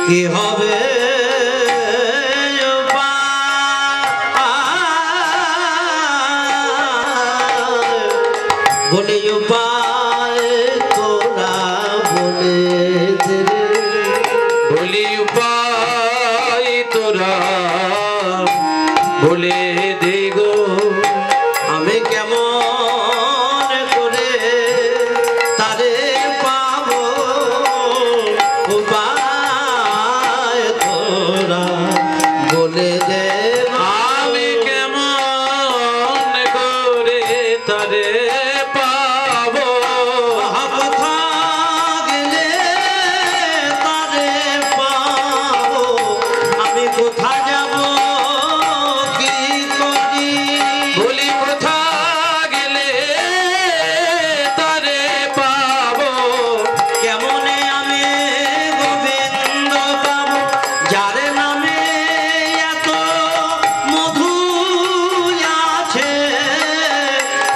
কি হবে বলে উপায় তোরা বলে দে বলি উপায় তোরা বলে দে গো আমি কেমন করে তারে পাবো উপায় তোরা বলে দে আমি কেমন করে তারে পাবো কোথা গেলে তারে পাবো আমি কোথা যাব কি করি বলি কোথা গেলে তারে পাবো কেমনে আমি গোবিন্দ পাবো যার নামে এত মধু আছে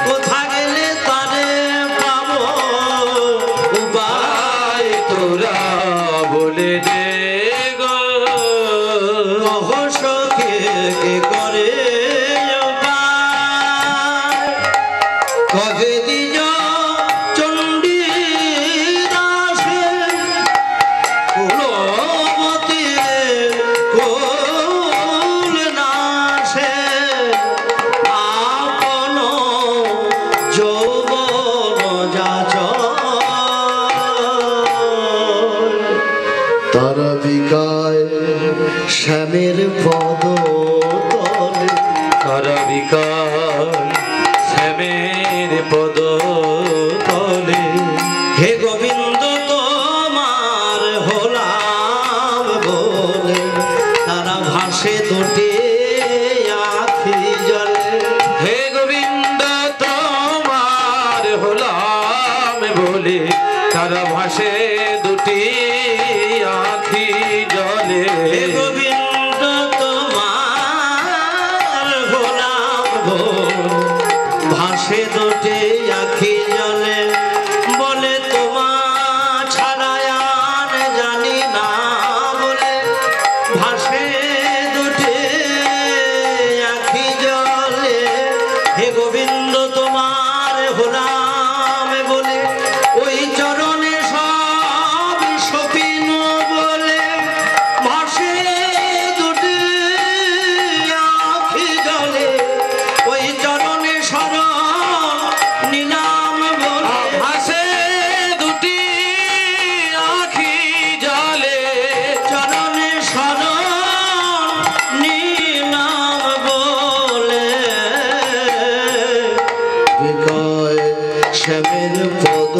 কোথা গেলে তারে পাবো উপায় তোরা বলে দে গো রহস্যকে কে করে কবে দিজ চণ্ডী দাসে কুলবতী কুল নাশে আপন যৌবন যাচ তারা বিকায় শ্যামের পদ তলে তারা বিকাল শ্যামের পদ তলে হে গোবিন্দ তোমার হলাম বলে তারা ভাসে দুটি আখি জলে হে গোবিন্দ তোমার হলাম বলে তারা ভাসে দুটি আখি জলে হে গোবিন্দ তোমার হলাম বলে ভাসে দুটি আখি জলে বলে তোমার ছাড়া আর জানি না বলে ভাসে দুটি আখি জলে হে গোবিন্দ তোমার হলাম বলে ওই চরণে সব সপিন বলে ভাসে দুটি আখি জলে ওই চরণে শরণ নিলাম বলে ভাসে দুটি আখি জলে চরণে শরণ নিলাম বলে বিকয় শ্যামের পদ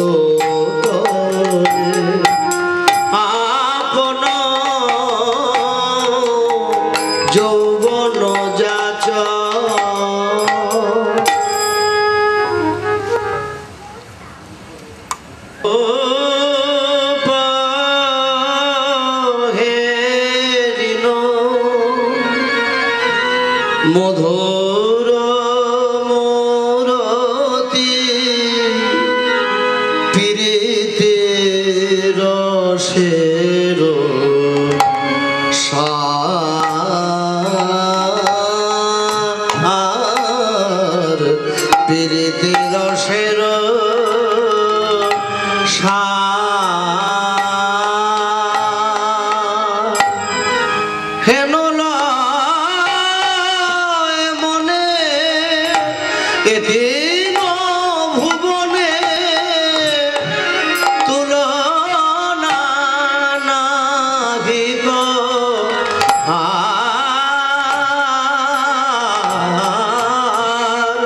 তলে আপন যৌবন যাচ ও হেরিন মধুর মূরতি প্রীতি রসের সার প্রীতি রসের সার হেন লয় মনে এদিন ভুবনে তুলনা নাহিক আর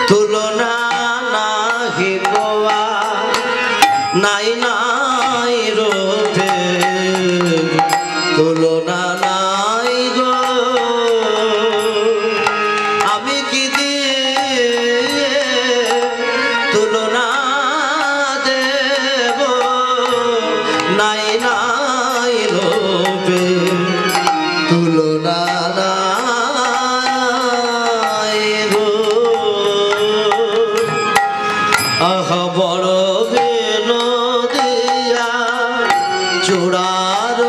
তুলনা নাহিক নাই নাই রূপে তুলনা নাই গো আমি কি দিয়ে তুলনা দেব নাই নাই রূপে তুলনা নাই গো আহা বড় বিনোদিয়া চূড়ার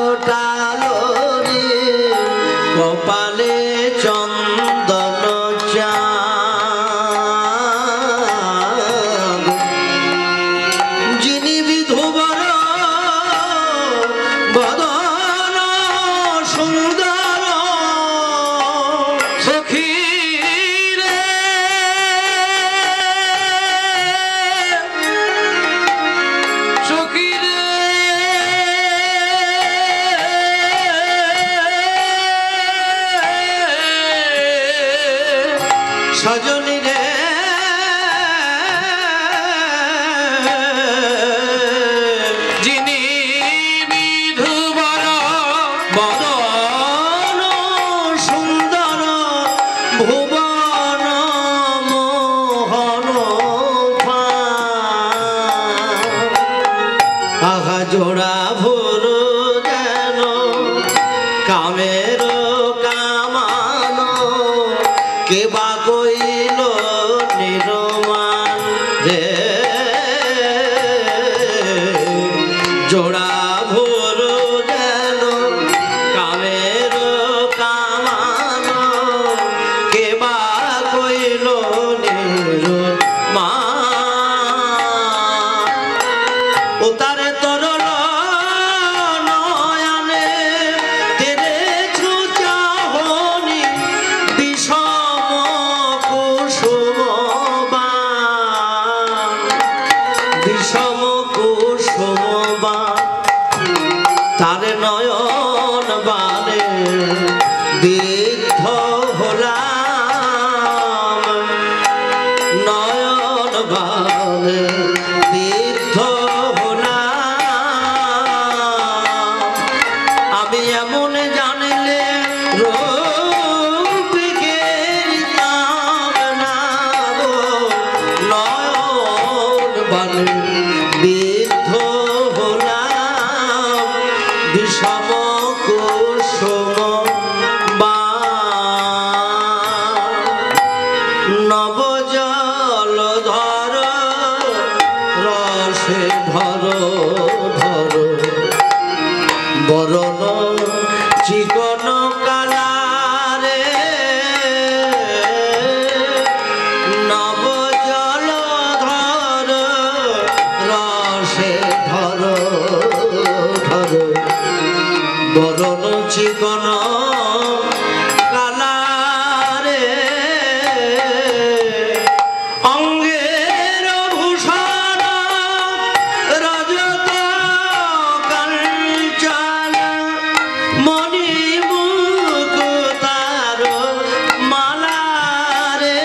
জোড়া ভুরু যেন কামের কামানো কে বা কইল নির্মাণ রে জোড়া ভুরু যেন কামের কামানো কে বা কইল নির্মাণ ও তারে তরল নয়নে তেরে চাহনি বিষম কুসুমবান বিষম কুসুমবান তারে নয়ন বানে বিদ্ধ হলাম নয়ন বানে বিদ্ধ আমি এমন জানলে রূপকে নয়ন বানে বিদ্ধ হলাম বিষম কুসুম নবজল ধর রসে ধর ধর বরণ চিকন কালারে নবজল ধর রসে ধর ধর বরণ চিকন কালারে অঙ্গের ভূষণ রজত কাঞ্চন মণি মুকুতার মালারে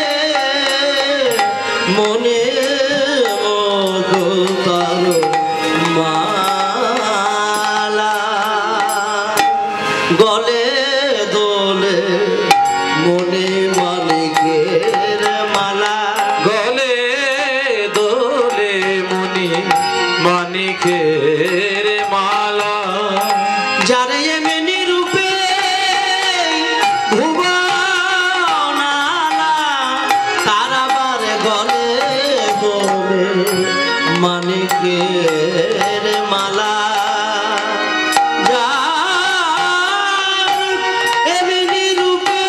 মণি মুকুতার মালা গলে দোলে মণি মানিকের মালা গলে দোলে মণি মানিকের মালা যারে এমনি রূপে ভুবনালা তার আবার গলে দোলে মানিকের মালা এমনি রূপে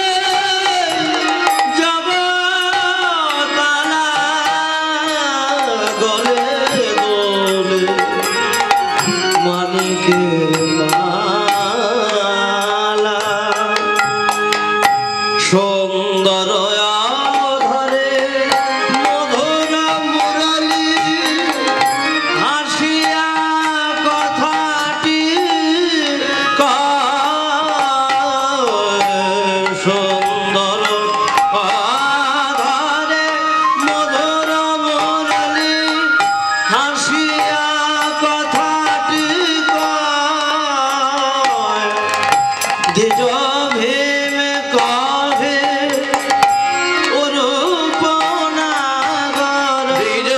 জগতালা গলে দোলে মানিকের মালা সুন্দর ধরে মধুর মুরলী হাসিয়া কথাটি সুন্দর ধরে মধুর মুরলী হাসিয়া কথাটি দ্বিজ ভীম কহে অরূপ নাগর দ্বিজ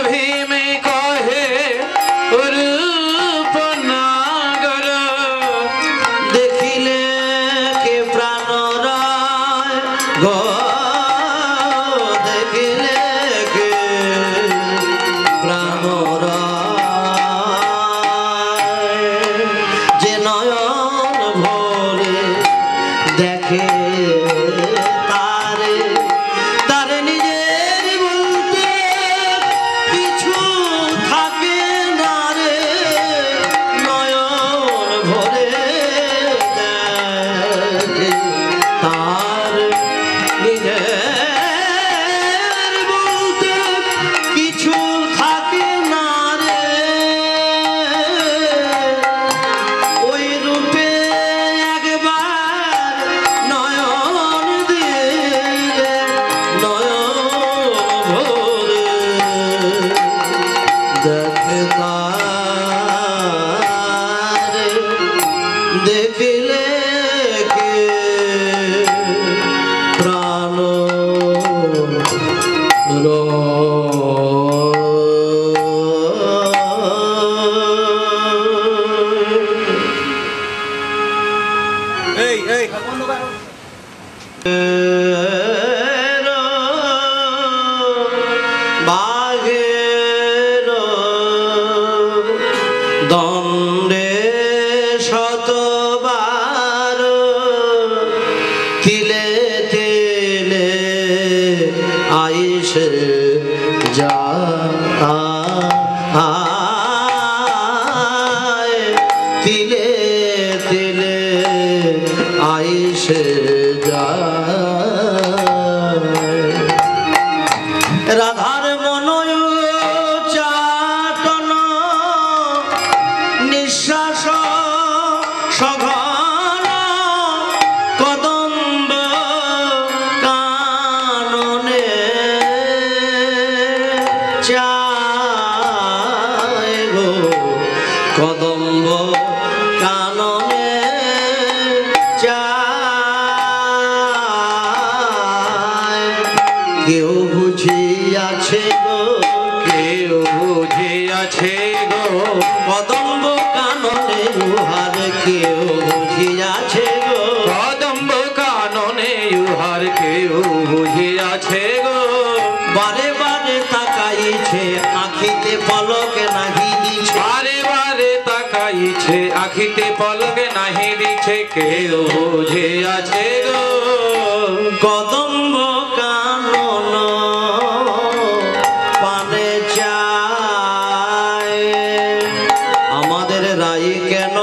ভীম কহে রূপ নাগর দেখিলে কে প্রাণ রায় গো দেখিলে কে প্রাণ রায় যে নয়ন ভরে দেখে তারে তারে নিজের বলতে কিছু থাকে না রে নয়ন ভরে দেখে তার নিজের বলতে কিছু থাকে না রে ওই রূপে একবার নয়ন দিলে নয়ন ভরে দেখে তারে দেখিলে কে প্রাণ যায় তিলে তিলে আইসে যায় রাধার মনয় চাটন নিঃশ্বাস সঘন কদম্ব কাননে চায় গো কদম্ব কাননে চায় কেউ বুঝিয়াছে গো কেউ বুঝিয়াছে গো কদম্ব কাননে উহার কেউ বুঝিয়াছে গো কদম্ব কাননে উহার কেউ বুঝিয়াছে গো বারে বারে তাকাইছে আখিতে পলক নাহি দিছে বারে বারে তাকাইছে আখিতে পলকে নাহি দিছে কেউ বুঝিয়াছে গো কদম্ব কানন পানে চায় আমাদের রাই কেন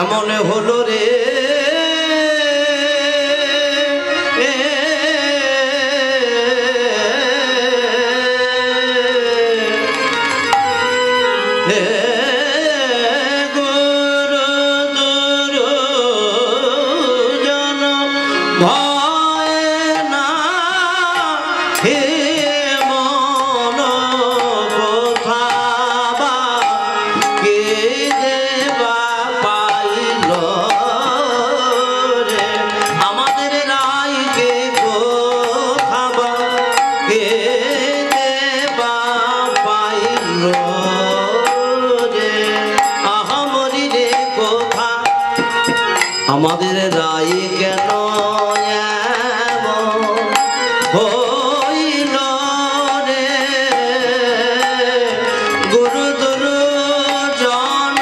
এমন হলো রে আমাদের রাই কেন হইল রে গুরু দুর্জন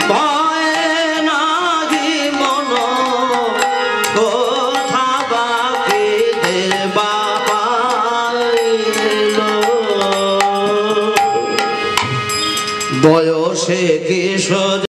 ভয় নাহি মন কথা বাকি দেবা পাইল বয়সে কিশোর